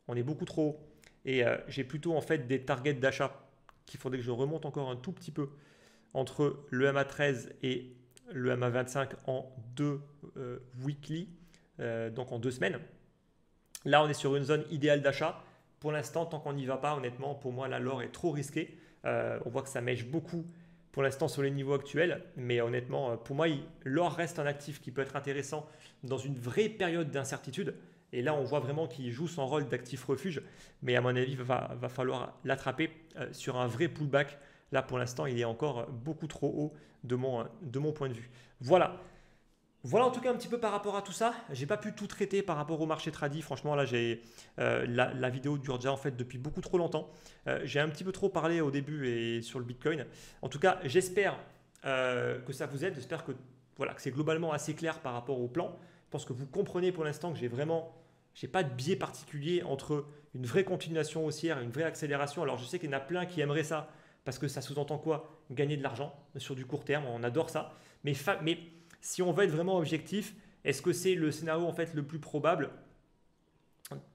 on est beaucoup trop haut, et j'ai plutôt en fait des targets d'achat qu'il faudrait que je remonte encore un tout petit peu entre le MA13 et le MA25 en 2 weekly, donc en 2 semaines. Là, on est sur une zone idéale d'achat. Pour l'instant, tant qu'on n'y va pas, honnêtement, pour moi, là, l'or est trop risqué. On voit que ça mèche beaucoup pour l'instant sur les niveaux actuels. Mais honnêtement, pour moi, l'or reste un actif qui peut être intéressant dans une vraie période d'incertitude. Et là, on voit vraiment qu'il joue son rôle d'actif refuge. Mais à mon avis, il va falloir l'attraper sur un vrai pullback. Là, pour l'instant, il est encore beaucoup trop haut de mon point de vue. Voilà. Voilà en tout cas un petit peu par rapport à tout ça. J'ai pas pu tout traiter par rapport au marché tradi. Franchement, là, la vidéo dure déjà en fait depuis beaucoup trop longtemps. J'ai un petit peu trop parlé au début et sur le Bitcoin. En tout cas, j'espère que ça vous aide. J'espère que voilà, que c'est globalement assez clair par rapport au plan. Je pense que vous comprenez pour l'instant que j'ai pas de biais particulier entre une vraie continuation haussière et une vraie accélération. Alors je sais qu'il y en a plein qui aimeraient ça parce que ça sous-entend quoi? Gagner de l'argent sur du court terme. On adore ça. Mais si on veut être vraiment objectif, est-ce que c'est le scénario en fait le plus probable?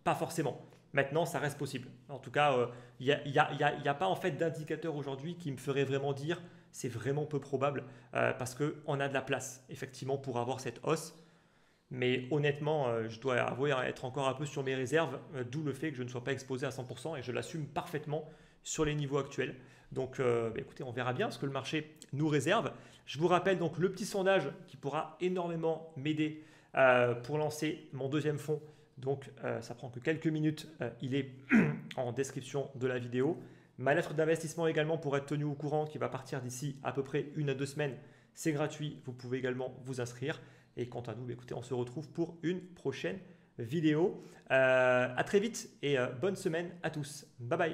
Pas forcément. Maintenant, ça reste possible. En tout cas, il n'y a pas en fait d'indicateur aujourd'hui qui me ferait vraiment dire c'est vraiment peu probable parce qu'on a de la place effectivement pour avoir cette hausse. Mais honnêtement, je dois avouer être encore un peu sur mes réserves, d'où le fait que je ne sois pas exposé à 100% et je l'assume parfaitement sur les niveaux actuels. Donc écoutez, on verra bien ce que le marché nous réserve. Je vous rappelle donc le petit sondage qui pourra énormément m'aider pour lancer mon deuxième fonds. Donc ça prend que quelques minutes, il est en description de la vidéo. Ma lettre d'investissement également pour être tenu au courant qui va partir d'ici à peu près 1 à 2 semaines. C'est gratuit, vous pouvez également vous inscrire. Et quant à nous, écoutez, on se retrouve pour une prochaine vidéo. À très vite et bonne semaine à tous. Bye bye.